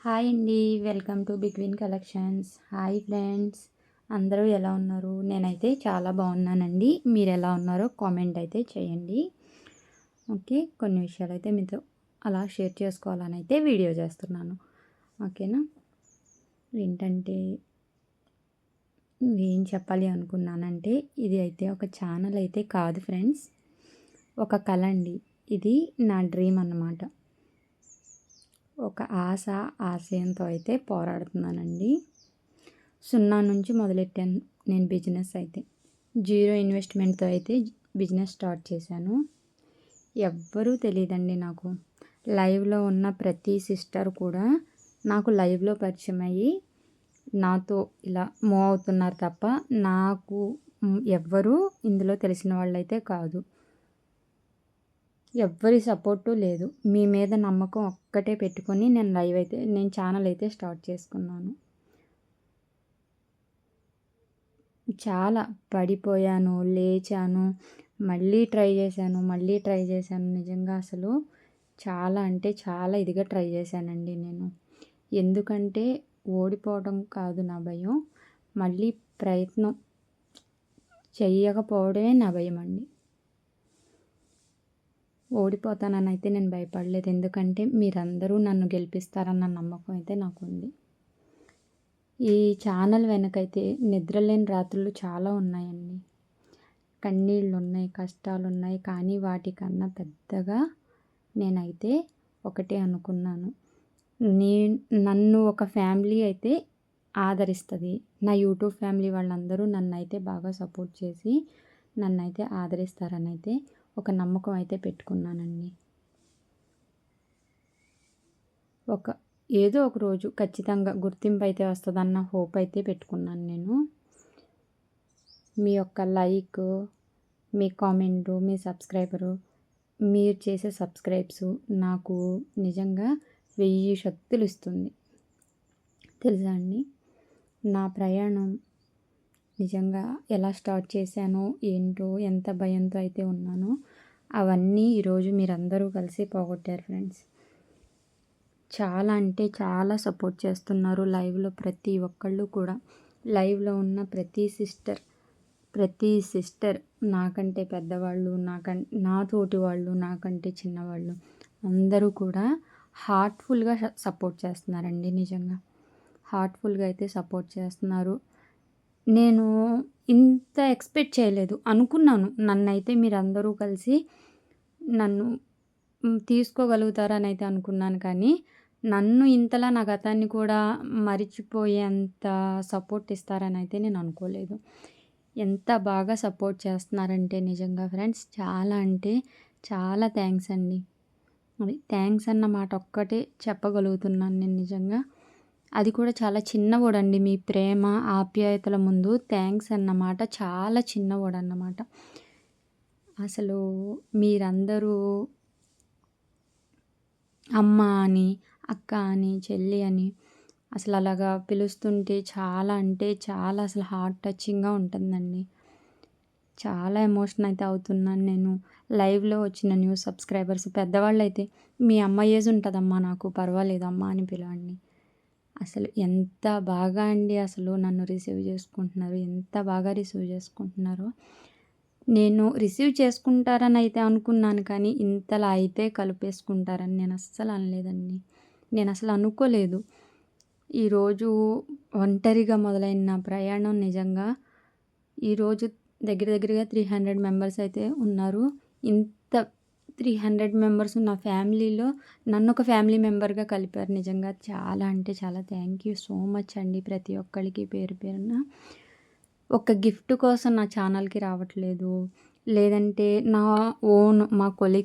Hi అండి. Welcome to Bigwin collections. Hi friends, అందరూ ఎలా ఉన్నారు? నేనైతే చాలా బాగున్నానండి. మీరు ఎలా ఉన్నారో కామెంట్ అయితే చేయండి. ఓకే, కొన్ని విషయాలు అయితే మీతో అలా షేర్ చేసుకోవాలని అయితే వీడియో చేస్తున్నాను. ఓకేనా? ఏంటంటే ఏం చెప్పాలి అనుకున్నానంటే, ఇది అయితే ఒక ఛానల్ అయితే కాదు ఫ్రెండ్స్, ఒక కళ అండి. ఇది నా డ్రీమ్ అన్నమాట. ఒక ఆశయంతో అయితే పోరాడుతున్నానండి. సున్నా నుంచి మొదలెట్టాను నేను బిజినెస్ అయితే. జీరో ఇన్వెస్ట్మెంట్తో అయితే బిజినెస్ స్టార్ట్ చేశాను. ఎవ్వరూ తెలియదండి నాకు. లైవ్లో ఉన్న ప్రతి సిస్టర్ కూడా నాకు లైవ్లో పరిచయం అయ్యి నాతో ఇలా మూవ్ అవుతున్నారు తప్ప నాకు ఎవ్వరూ ఇందులో తెలిసిన వాళ్ళైతే కాదు. ఎవ్వరి సపోర్టు లేదు. మీ మీద నమ్మకం ఒక్కటే పెట్టుకొని నేను ఛానల్ అయితే స్టార్ట్ చేసుకున్నాను. చాలా పడిపోయాను, లేచాను, మళ్ళీ ట్రై చేశాను. నిజంగా అసలు చాలా అంటే చాలా ఇదిగా ట్రై చేశానండి నేను. ఎందుకంటే ఓడిపోవడం కాదు నా భయం, మళ్ళీ ప్రయత్నం చెయ్యకపోవడమే నా భయం అండి. ఓడిపోతానని అయితే నేను భయపడలేదు. ఎందుకంటే మీరందరూ నన్ను గెలిపిస్తారన్న నమ్మకం అయితే నాకుంది. ఈ ఛానల్ వెనకైతే నిద్రలేని రాత్రులు చాలా ఉన్నాయండి. కన్నీళ్ళు ఉన్నాయి, కష్టాలు ఉన్నాయి. కానీ వాటికన్నా పెద్దగా నేనైతే ఒకటే అనుకున్నాను. నన్ను ఒక ఫ్యామిలీ అయితే ఆదరిస్తుంది. నా యూట్యూబ్ ఫ్యామిలీ వాళ్ళందరూ నన్నైతే బాగా సపోర్ట్ చేసి నన్నైతే ఆదరిస్తారని అయితే ఒక నమ్మకం అయితే పెట్టుకున్నానండి. ఏదో ఒక రోజు ఖచ్చితంగా గుర్తింపు అయితే వస్తుందన్న హోప్ అయితే పెట్టుకున్నాను నేను. మీ యొక్క లైక్, మీ కామెంటు, మీ సబ్స్క్రైబరు, మీరు చేసే సబ్స్క్రైబ్స్ నాకు నిజంగా 1000 శక్తులు ఇస్తుంది. తెలుసా అండి? నా ప్రయాణం నిజంగా ఎలా స్టార్ట్ చేశానో ఏంటో, ఎంత భయంతో అయితే ఉన్నానో అవన్నీ ఈరోజు మీరందరూ కలిసి పోగొట్టారు ఫ్రెండ్స్. చాలా అంటే చాలా సపోర్ట్ చేస్తున్నారు లైవ్లో ప్రతి ఒక్కళ్ళు కూడా. లైవ్లో ఉన్న ప్రతి సిస్టర్ నాకంటే పెద్దవాళ్ళు, నా తోటి వాళ్ళు, నాకంటే చిన్నవాళ్ళు అందరూ కూడా హార్ట్ఫుల్గా సపోర్ట్ చేస్తున్నారండి. నిజంగా హార్ట్ఫుల్గా అయితే సపోర్ట్ చేస్తున్నారు. నేను ఇంత ఎక్స్పెక్ట్ చేయలేదు. అనుకున్నాను నన్నైతే మీరందరూ కలిసి నన్ను తీసుకోగలుగుతారని అయితే అనుకున్నాను. కానీ నన్ను ఇంతలా నా గతాన్ని కూడా మరిచిపోయేంత సపోర్ట్ ఇస్తారని అయితే నేను అనుకోలేదు. ఎంత బాగా సపోర్ట్ చేస్తున్నారంటే నిజంగా ఫ్రెండ్స్, చాలా అంటే చాలా థ్యాంక్స్ అండి. అది థ్యాంక్స్ అన్న మాట ఒక్కటే చెప్పగలుగుతున్నాను నేను నిజంగా. అది కూడా చాలా చిన్న వర్డ్ అండి. మీ ప్రేమ ఆప్యాయతల ముందు థ్యాంక్స్ అన్నమాట చాలా చిన్న వర్డ్ అన్నమాట. అసలు మీరందరూ అమ్మ అని, అక్క అని, చెల్లి అని అసలు అలాగా పిలుస్తుంటే చాలా అంటే చాలా అసలు హార్ట్ టచింగ్గా ఉంటుందండి. చాలా ఎమోషన్ అయితే అవుతున్నాను నేను. లైవ్లో వచ్చిన న్యూ సబ్స్క్రైబర్స్ పెద్దవాళ్ళు అయితే, మీ అమ్మ ఏజ్ ఉంటుందమ్మా, నాకు పర్వాలేదమ్మా అని పిలవండి. అసలు ఎంత బాగా అండి అసలు నన్ను రిసీవ్ చేసుకుంటున్నారు, ఎంత బాగా రిసీవ్ చేసుకుంటున్నారో. నేను రిసీవ్ చేసుకుంటారని అయితే అనుకున్నాను, కానీ ఇంతలా అయితే కలిపేసుకుంటారని నేను అస్సలు అనలేదండి. నేను అసలు అనుకోలేదు. ఈరోజు ఒంటరిగా మొదలైన నా ప్రయాణం నిజంగా ఈరోజు దగ్గరగా 300 మెంబర్స్ అయితే ఉన్నారు. ఇంత 300 మెంబర్స్ నా ఫ్యామిలీలో నన్ను ఒక ఫ్యామిలీ మెంబర్గా కలిపారు. నిజంగా చాలా అంటే చాలా థ్యాంక్ యూ సో మచ్ అండి ప్రతి ఒక్కరికి పేరు పేరున. ఒక గిఫ్ట్ కోసం నా ఛానల్కి రావట్లేదు, లేదంటే మా కొలీగ్స్